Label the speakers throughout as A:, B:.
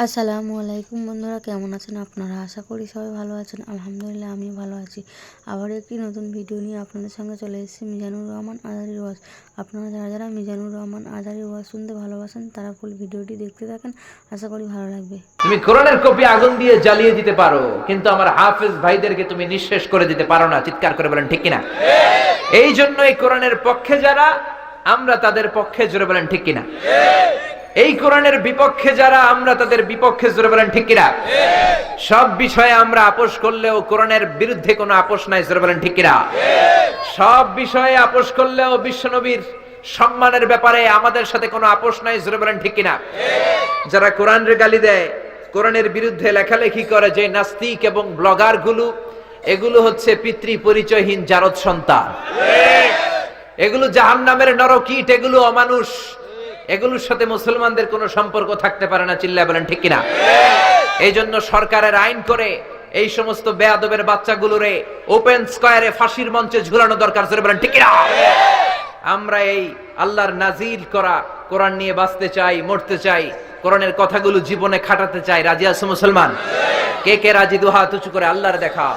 A: আসসালামু আলাইকুম বন্ধুরা, কেমন আছেন আপনারা? আশা করি সবাই ভালো আছেন। আলহামদুলিল্লাহ আমি ভালো আছি। আবার একটি নতুন ভিডিও নিয়ে আপনাদের সঙ্গে চলে এসেছি মিজানুর রহমান আজহারীর ওয়াজ। আপনারা যারা যারা মিজানুর রহমান আজহারীর ওয়াজ শুনতে ভালোবাসেন তারা ফুল ভিডিওটি দেখতে থাকেন, আশা করি ভালো লাগবে।
B: তুমি কোরআনের কপি আগুন দিয়ে জ্বালিয়ে দিতে পারো, কিন্তু আমার হাফেজ ভাইদেরকে তুমি নিঃশেষ করে দিতে পারো না। চিৎকার করে বলেন ঠিক কিনা? এই জন্য এই কোরআনের পক্ষে যারা, আমরা তাদের পক্ষে, জোরে বলেন ঠিক কিনা? এই কোরআনের বিপক্ষে যারা, আমরা তাদের বিপক্ষে, জোরে বলেন ঠিক কিনা? সব বিষয়ে আমরা আপোষ করলেও কোরআনের বিরুদ্ধে কোনো আপোষ নাই, জোরে বলেন ঠিক কিনা? সব বিষয়ে আপোষ করলেও বিশ্বনবীর সম্মানের ব্যাপারে আমাদের সাথে কোনো আপোষ নাই, জোরে বলেন ঠিক কিনা? যারা কোরআনের গালি দেয়, কোরআনের বিরুদ্ধে লেখালেখি করে, যে নাস্তিক এবং ব্লগার গুলো, এগুলো হচ্ছে পিতৃ পরিচয়হীন জারদ সন্তান। এগুলো জাহান্নামের নরকীট, এগুলো অমানুষ, এগুলোর সাথে মুসলমানদের কোনো সম্পর্ক থাকতে পারে না। চিল্লায় বলেন ঠিক কিনা? এই জন্য সরকারের আইন করে এই সমস্ত বেয়াদবের বাচ্চাগুলোরে ওপেন স্কয়ারে ফাঁসির মঞ্চে ঝুলানো দরকার, জোরে বলেন ঠিক কিনা? আমরা এই আল্লাহর নাজিল করা কোরআন নিয়ে বাঁচতে চাই, মরতে চাই, কোরআনের কথাগুলো জীবনে খাটাতে চাই। রাজি আছো মুসলমান? কে কে রাজি? দু হাত উঁচু করে আল্লাহর দেখা।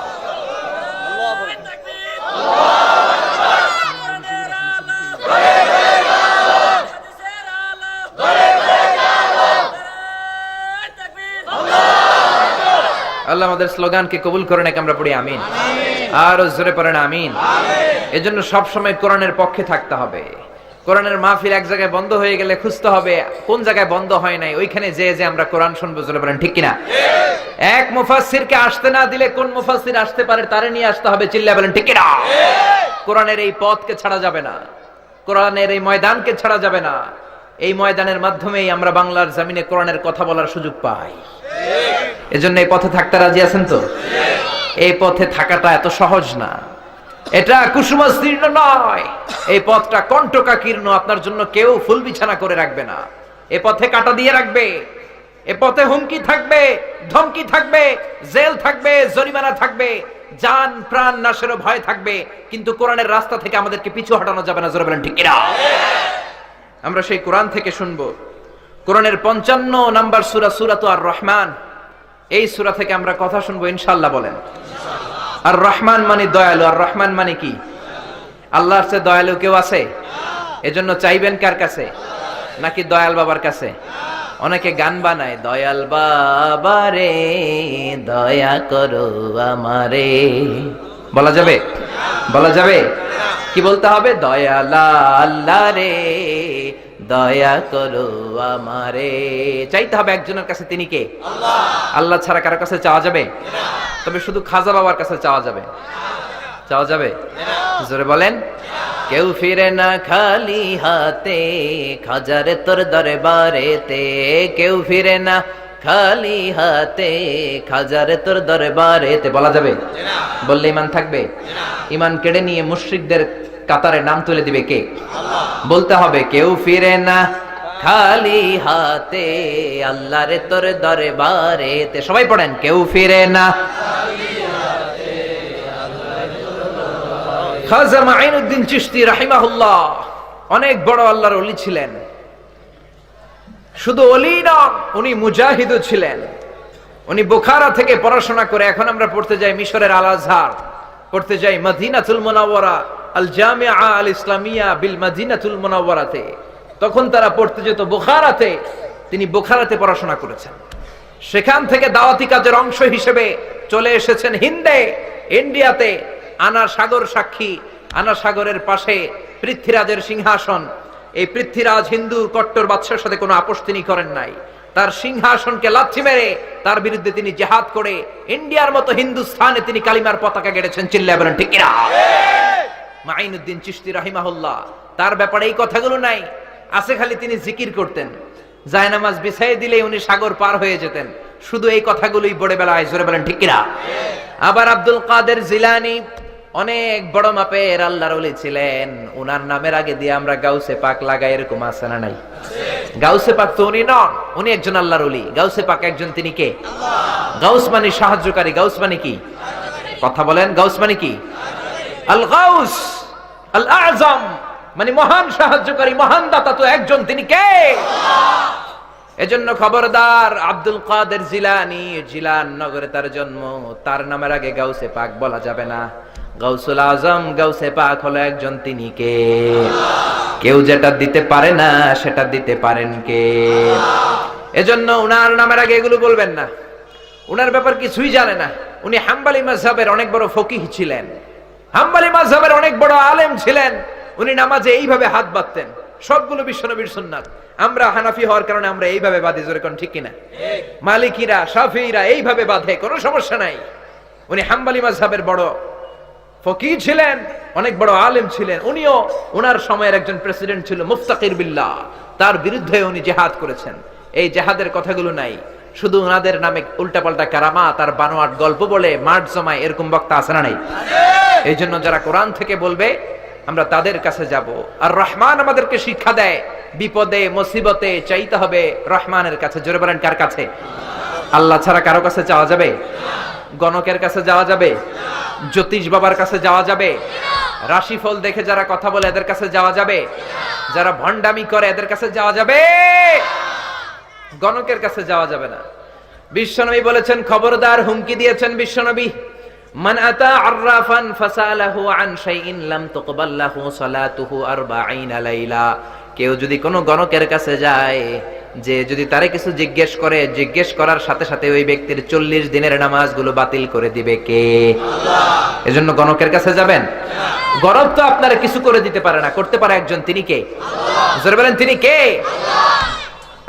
B: আল্লাহ আমাদের স্লোগানকে কবুল করে নাকি আমরা পড়ি আমিন। আর জোরে পড়েন আমিন। এজন্য সব সময় কোরআনের পক্ষে থাকতে হবে। কোরআনের মাহফিল এক জায়গায় বন্ধ হয়ে গেলে খুঁজতে হবে কোন জায়গায় বন্ধ হয় নাই, ওইখানে যে যে আমরা কোরআন শুনবো, জোরে বলেন ঠিক কিনা? এক মুফাসসিরকে আসতে না দিলে কোন মুফাসসির আসতে পারে তারে নিয়ে আসতে হবে, চিল্লায় বলেন ঠিক কিনা? কোরআনের এই পথকে ছাড়া যাবে না, কোরআনের এই ময়দানকে ছাড়া যাবে না। এই ময়দানের মাধ্যমেই আমরা বাংলার জমিনে কোরআনের কথা বলার সুযোগ পাই। এজন্য এই পথে থাকতে রাজি আছেন তো? এই পথে থাকাটা এত সহজ না, এটা কুসুমাস্তীর্ণ নয়। এই পথটা কণ্টকাকীর্ণ, আপনার জন্য কেউ ফুল বিছানা করে রাখবে না। এ পথে কাটা দিয়ে রাখবে, এ পথে হুমকি থাকবে, ধমকি থাকবে, জেল থাকবে, জরিমানা থাকবে, জান প্রাণ নাশেরও ভয় থাকবে, কিন্তু কোরআনের রাস্তা থেকে আমাদেরকে পিছু হটানো যাবে না, জোরে বলেন ঠিক কিনা? আমরা সেই কোরআন থেকে শুনবো। কোরআনের 55 নাম্বার সূরা, সূরাতু আর রহমান, এই সূরা থেকে আমরা কথা শুনবো ইনশাআল্লাহ। বলেন আর রহমান মানে দয়ালু। আর রহমান মানে কি? আল্লাহর চেয়ে দয়ালু কেউ আছে? এজন্য চাইবেন কার কাছে? নাকি দয়াল বাবার কাছে? অনেকে গান বানায়, দয়াল বাবা রে দয়া করো আমারে। বলা যাবে? বলা যাবে? কি বলতে হবে? দয়াল আল্লাহ রে দয়া করো আমারে। চাইতে হবে একজনের কাছে, তিনি কে? আল্লাহ। আল্লাহ ছাড়া কারো কাছে চাওয়া যাবে? তবে শুধু খাজা বাবার কাছে চাওয়া যাবে? চাওয়া যাবে? জোরে বলেন। কেউ ফিরে না খালি হাতে, খাজারে তোর দরবারেতে। কেউ ফিরে না খালি হাতে, খাজারে তোর দরবারেতে। বলা যাবে? বললে ইমান থাকবে? ইমান কেড়ে নিয়ে মুশরিকদের কাতারে নাম তুলে দিবে কে? আল্লাহ। বলতে হবে কেউ ফিরে না খালি হাতে, আল্লাহরে তোর দরবারেতে। সবাই পড়েন, কেউ ফিরে না খালি হাতে, আল্লাহরে তোর দরবারে। খাজা মাঈনুদ্দিন চিশতি রাহিমাহুল্লাহ অনেক বড় আল্লাহর ওলি ছিলেন। শুধু ওলি নন, উনি মুজাহিদও ছিলেন। উনি বুখারা থেকে পড়াশোনা করে, এখন আমরা পড়তে যাই মিশরের আল আজহার, পড়তে যাই মদিনাতুল মুনাওয়ারা, আল জামিআ আল ইসলামিয়া বিল মদিনাতুল মুনাওয়ারাতে। তখন তারা পড়তে যেত বুখারাতে। তিনি বুখারাতে পড়াশোনা করেছেন। সেখান থেকে দাওয়াতি কাজের অংশ হিসেবে চলে এসেছেন হিন্দে, ইন্ডিয়াতে। আনা সাগর সাক্ষী, আনা সাগরের পাশে পৃথ্বীরাজের সিংহাসন। এই পৃথ্বীরাজ হিন্দু কট্টর বাদশার সাথে কোনো আপোষ তিনি করেন নাই। তার সিংহাসনকে লাথি মেরে তার বিরুদ্ধে তিনি জিহাদ করে ইন্ডিয়ার মতো হিন্দুস্থানে তিনি কালিমার পতাকা গেড়েছেন। চিল্লায় বলেন ঠিক কিনা? মাঈনুদ্দিন চিশতি রাহিমাহুল্লাহ, তার ব্যাপারে এই কথাগুলো নাই, আছে খালি তিনি জিকির করতেন। জায়নামাজ বিছাই দিলেই উনি সাগর পার হয়ে যেতেন। শুধু এই কথাগুলোই বড় বেলায়, জোরে বলেন ঠিক কিনা? আবার আব্দুল কাদের জিলানী অনেক বড় মাপের আল্লাহর ওলি ছিলেন। উনার নামের আগে দিয়ে আমরা গাউসে পাক লাগাই, এরকম আছে না নাই? গাউসে পাক তো উনি নন, উনি একজন আল্লাহর ওলি। গাউসে পাক একজন, তিনি কে? আল্লাহ। গাউস মানে সাহায্যকারী। গাউস মানে কি? কথা বলেন, গাউস মানে কি? আল গাউস আল আযম মানে মহান সাহায্যকারী, মহান দাতা তো একজন, তিনি কে? আল্লাহ। এজন্য খবরদার, আব্দুল কাদের জিলানী, জিলান নগরে তার জন্ম, তার নামের আগে গাউসে পাক বলা যাবে না। গাউসুল আজম, গাউসে পাক হলো একজন, তিনি কে? কেউ যেটা দিতে পারে না সেটা দিতে পারেন কে? এজন্য উনার নামের আগে এগুলো বলবেন না। উনার ব্যাপার কিছুই জানে না। উনি হাম্বলি মাযহাবের অনেক বড় ফকিহ ছিলেন, হাম্বলি মাযহাবের অনেক বড় আলেম ছিলেন। উনি নামাজে এইভাবে হাত বাঁধতেন, সবগুলো বিশ্বনবীর সুন্নাত। আমরা হানাফি হওয়ার কারণে আমরা এইভাবে বাঁধি, জোরে কোন ঠিক কিনা? মালিকিরা, শাফিঈরা এইভাবে বাঁধে, কোনো সমস্যা নাই। উনি হাম্বলি মাযহাবের বড় ফকিহ ছিলেন, অনেক বড় আলেম ছিলেন। উনিও ওনার সময়ের একজন প্রেসিডেন্ট ছিল মুফতাকির বিল্লাহ, তার বিরুদ্ধে উনি জিহাদ করেছেন। এই জিহাদের কথাগুলো নাই, শুধু ওনাদের নামে উল্টাপাল্টা কারামাত আর বানোয়াট গল্প বলে মাঠ জমায়, এরকম বক্তা আছে না নাই? এই জন্য যারা কোরআন থেকে বলবে আমরা তাদের কাছে যাব। আর রহমান আমাদেরকে শিক্ষা দেয়, বিপদে মুসিবতে চাইতে হবে রহমানের কাছে। জোরে বলেন, কার কাছে? আল্লাহ ছাড়া কারো কাছে যাওয়া যাবে? গণকের কাছে যাওয়া যাবে? জ্যোতিষ বাবার কাছে যাওয়া যাবে? রাশিফল দেখে যারা কথা বলে এদের কাছে যাওয়া যাবে? যারা ভণ্ডামি করে এদের কাছে যাওয়া যাবে? গণকের কাছে যাওয়া যাবে না। বিশ্বনবী বলেছেন, খবরদার, হুমকি দিয়েছেন বিশ্বনবী, মান আতা আররাফান ফাসালাহু আন শাইইন লাম তুকবাল লাহু সালাতুহু 40 লাইলা। কেউ যদি কোনো গণকের কাছে যায়, যে যদি তারে কিছু জিজ্ঞেস করে, জিজ্ঞেস করার সাথে সাথে ওই ব্যক্তির 40 দিনের নামাজগুলো বাতিল করে দিবে কে? আল্লাহ। এজন্য গণকের কাছে যাবেন? গণক তো আপনারা কিছু করে দিতে পারে না, করতে পারে একজন, তিনি কে? আল্লাহ। জোরে বলেন, তিনি কে? আল্লাহ।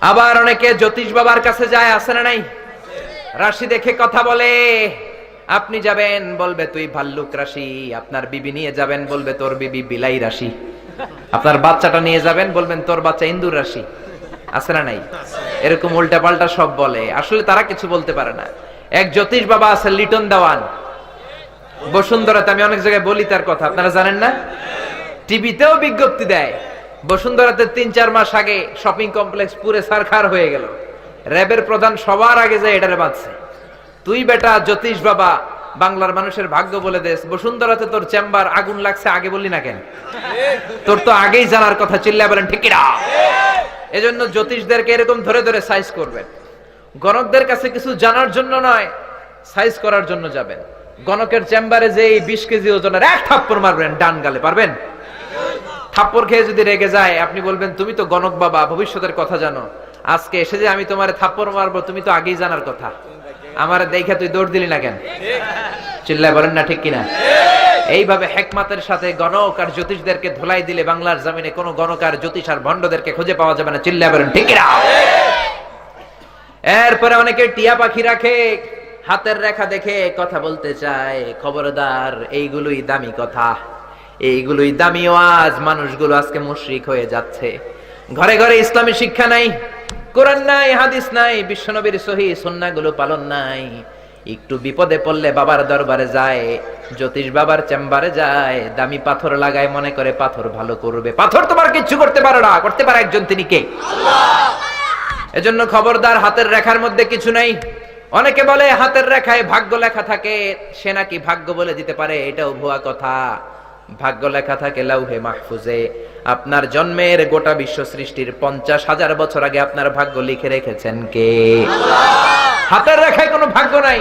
B: আবার অনেকে জ্যোতিষ বাবার কাছে যায়, আছে না নাই? রাশি দেখে কথা বলে। আপনি যাবেন, বলবে তুই ভাল্লুক রাশি। আপনার বিবি নিয়ে যাবেন, বলবে তোর বিবি বিলাই রাশি। আপনার বাচ্চাটা নিয়ে যাবেন, বলবেন তোর বাচ্চা ইন্দুর রাশি। আছে না নাই? এরকম উল্টা পাল্টা সব বলে, আসলে তারা কিছু বলতে পারে না। এক জ্যোতিষ বাবা আছে, লিটন দেওয়ান, বসুন্ধরাতে। আমি অনেক জায়গায় বলি তার কথা, আপনারা জানেন না? টিভিতেও বিজ্ঞপ্তি দেয়। বসুন্ধরাতে 3-4 মাস আগে শপিং কমপ্লেক্স পুরে সারখার হয়ে গেল। র্যাবের প্রধান সবার আগে যায় এটারে বাঁধছে। তুই বেটা জ্যোতিষ বাবা, বাংলার মানুষের ভাগ্য বলে দেশ, বসুন্ধরাতে তোর চেম্বার আগুন লাগছে, আগে বললি না কেন? তোর তো আগেই জানার কথা। চিল্লায় বলেন ঠিক কিনা? এজন্য জ্যোতিষদেরকে এরকম ধরে ধরে সাইজ করবেন। গণকদের কাছে কিছু জানার জন্য নয়, সাইজ করার জন্য যাবেন। গণকের চেম্বারে যে 20 কেজি ওজনের এক থাপ্পড় মারবেন ডান গালে, পারবেন? থাপ্পড় খেয়ে যদি রেগে যায়, আপনি বলবেন তুমি তো গণক বাবা, ভবিষ্যতের কথা জানো, আজকে এসে যে আমি তোমার থাপ্পড় মারবো, তুমি তো আগেই জানার কথা, আমার দেখে তুই দৌড় দিলি না কেন? চিল্লায় বলেন না ঠিক কিনা? এইভাবে হেকমাতের সাথে গণক আর জ্যোতিষদেরকে ধুলাই দিলে বাংলার জমিনে কোনো গণক আর জ্যোতিষ আর ভণ্ডদেরকে খুঁজে পাওয়া যাবে না। চিল্লায় বলেন ঠিক কিনা? এরপরে অনেকে টিয়া পাখি রাখে, হাতের রেখা দেখে কথা বলতে চায়। খবরদার, এইগুলোই দামি কথা, এইগুলোই দামি ওয়াজ। মানুষগুলো আজকে মুশরিক হয়ে যাচ্ছে। ঘরে ঘরে ইসলামী শিক্ষা নাই, কোরআন নাই, হাদিস নাই, বিশ্বনবীর সহিহ সুন্নাহগুলো পালন নাই। একটু বিপদে পড়লে বাবার দরবারে যায়, জ্যোতিষ বাবার চেম্বারে যায়, দামি পাথর লাগায়, মনে করে পাথর ভালো করবে। পাথর তোমার কিচ্ছু করতে পারে না, করতে পারে একজন, তিনি কে? আল্লাহ। এজন্য খবরদার, হাতের রেখার মধ্যে কিছু নাই। অনেকে বলে হাতের রেখায় ভাগ্য লেখা থাকে, সে নাকি ভাগ্য বলে দিতে পারে, এটাও ভুয়া কথা। ভাগ্য লেখা থাকে লাউহে মাহফুজে। আপনার জন্মের গোটা বিশ্ব সৃষ্টির 50,000 বছর আগে আপনার ভাগ্য লিখে রেখেছেন কে? আল্লাহ। হাতের রেখায় কোনো ভাগ্য নাই,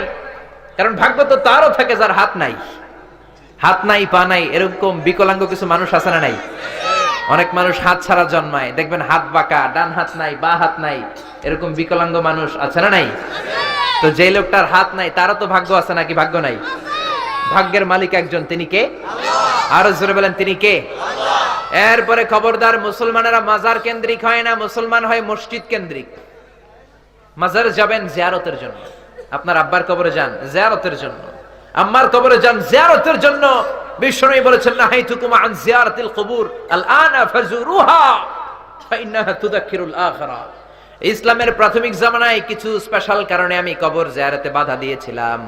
B: কারণ ভাগ্য তো তারও থাকে যার হাত নাই। হাত নাই, পা নাই, এরকম বিকলাঙ্গ কিছু মানুষ আছে না নাই? অনেক মানুষ হাত ছাড়া জন্মায়, দেখবেন হাত বাঁকা, ডান হাত নাই, বা হাত নাই, এরকম বিকলাঙ্গ মানুষ আছে না নাই? তো যে লোকটার হাত নাই, তারও তো ভাগ্য আছে নাকি ভাগ্য নাই? ভাগ্যের মালিক একজন, তিনি কে? আরো জোরে বলেন, তিনি কে? এরপরে খবরদার, মুসলমানেরা মাজার কেন্দ্রিক হয় না, মুসলমান হয় মসজিদ কেন্দ্রিক। মাজারে যাবেন জিয়ারতের জন্য, আপনার আব্বার কবরে যান জিয়ারতের জন্য, আম্মার কবরে যান জিয়ারতের জন্য। বিশ্বনবী বলেছেন, নাহাইতুকুম আন জিয়ারাতিল কুবুর আলআনা ফাজুরুহা ফাইন্নাহা তুযাক্কিরুল আখিরা। ইসলামের প্রাথমিক জামানায় কিছু স্পেশাল কারণে আমি কবর জিয়ারতে বাধা দিয়েছিলাম।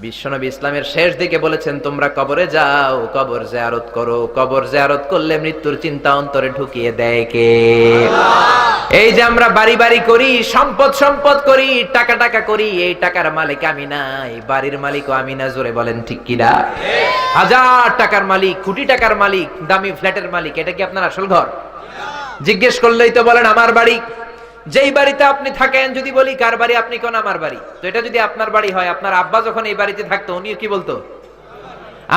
B: বিশ্বনবী ইসলামের শেষ দিকে বলেছেন, তোমরা কবরে যাও, কবর জিয়ারত করো। কবর জিয়ারত করলে মৃত্যুর চিন্তা অন্তরে ঢুকিয়ে দেয় কে? এই যে আমরা বাড়ি বাড়ি করি, সম্পদ সম্পদ করি, টাকা টাকা করি, এই টাকার মালিক আমি নাই, বাড়ির মালিকও আমি না। জোরে বলেন ঠিক কিনা? 1000 টাকার মালিক, কোটি টাকার মালিক, দামি ফ্ল্যাটের মালিক, এটা কি আপনার আসল ঘর? জিজ্ঞেস করলেই তো বলেন আমার বাড়ি। যেই বাড়িতে আপনি থাকেন, যদি বলি কার বাড়ি, আপনি কোন আমার বাড়ি, তো এটা যদি আপনার বাড়ি হয়, আপনার আব্বা যখন এই বাড়িতে থাকতো উনি কি বলতো?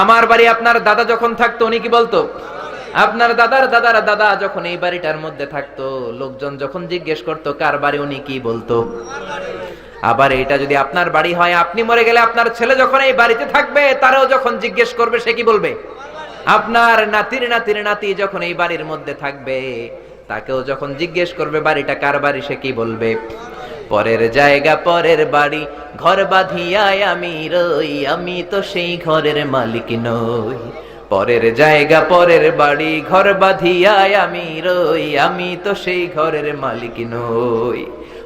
B: আমার বাড়ি। আপনার দাদা যখন থাকতো উনি কি বলতো? আপনার দাদার দাদার দাদা যখন এই বাড়িটার মধ্যে থাকতো, লোকজন যখন জিজ্ঞেস করতো কার বাড়ি, উনি কি বলতো? আবার এটা যদি আপনার বাড়ি হয়, আপনি মরে গেলে আপনার ছেলে যখন এই বাড়িতে থাকবে, তারাও যখন জিজ্ঞেস করবে, সে কি বলবে? আপনার নাতির নাতির নাতি যখন এই বাড়ির মধ্যে থাকবে, তাকেও যখন জিজ্ঞেস করবে বাড়িটা কার বাড়ি, সে কি বলবে? পরের জায়গা পরের বাড়ি, ঘর বাঁধিয়ায় আমি রই, আমি তো সেই ঘরের মালিক নই। পরের জায়গা পরের বাড়ি, ঘর বাঁধিয়ায় আমি রই, আমি তো সেই ঘরের মালিক নই।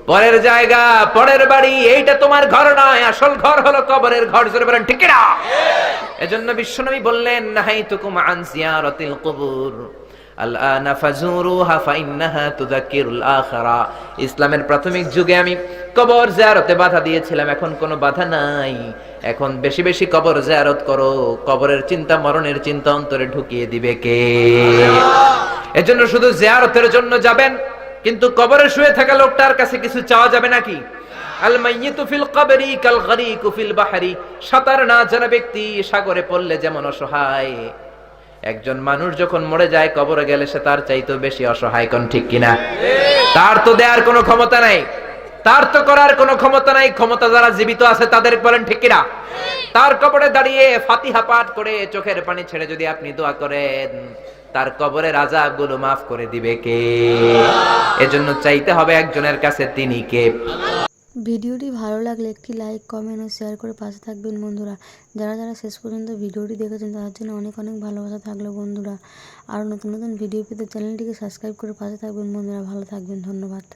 B: পরের জায়গা পরের বাড়ি, এইটা তোমার ঘর নয়, আসল ঘর হলো কবরের ঘর। জোরে বলেন ঠিক কিনা? এজন্য বিশ্বনবী বললেন, নাহাইতুকুম আন জিয়ারাতিল কুবুর আলআনা ফাজুরুহা ফাইন্নাহা তুযাক্কিরুল আখিরা। ইসলামের প্রাথমিক যুগে আমি কবর জিয়ারতে বাধা দিয়েছিলাম, এখন কোনো বাধা নাই। এখন বেশি বেশি কবর জিয়ারত করো, কবরের চিন্তা, মরণের চিন্তা অন্তরে ঢুকিয়ে দিবে কে? এজন্য শুধু জিয়ারতের জন্য যাবেন, কিন্তু কবরে শুয়ে থাকা লোকটার কাছে কিছু চাওয়া যাবে নাকি? আল মাইয়িতু ফিল কবরি কাল গরিকু ফিল বাহরি। সাঁতার না জানা ব্যক্তি সাগরে পড়লে যেমন অসহায়, একজন মানুষ যখন মরে যায় কবরে গেলে সে তার চাইতেও বেশি অসহায়। কোন ঠিক কিনা? তার তো দেওয়ার কোনো ক্ষমতা নাই, তার তো করার কোনো ক্ষমতা নাই। ক্ষমতা যারা জীবিত আছে তাদের বলেন ঠিক কিনা? তার কবরে দাঁড়িয়ে ফাতিহা পাঠ করে চোখের পানি ছেড়ে যদি আপনি দোয়া করেন, তার কবরের আযাবগুলো মাফ করে দিবে কে? এজন্য চাইতে হবে একজনের কাছে, তিনি কে?
A: ভিডিওটি ভালো লাগলে একটি লাইক, কমেন্ট ও শেয়ার করে পাশে থাকবেন বন্ধুরা। যারা যারা শেষ পর্যন্ত ভিডিওটি দেখেছেন তাদের জন্য অনেক অনেক ভালোবাসা থাকলো বন্ধুরা। আর নতুন নতুন ভিডিও পেতে চ্যানেলটিকে সাবস্ক্রাইব করে পাশে থাকবেন বন্ধুরা। ভালো থাকবেন, ধন্যবাদ।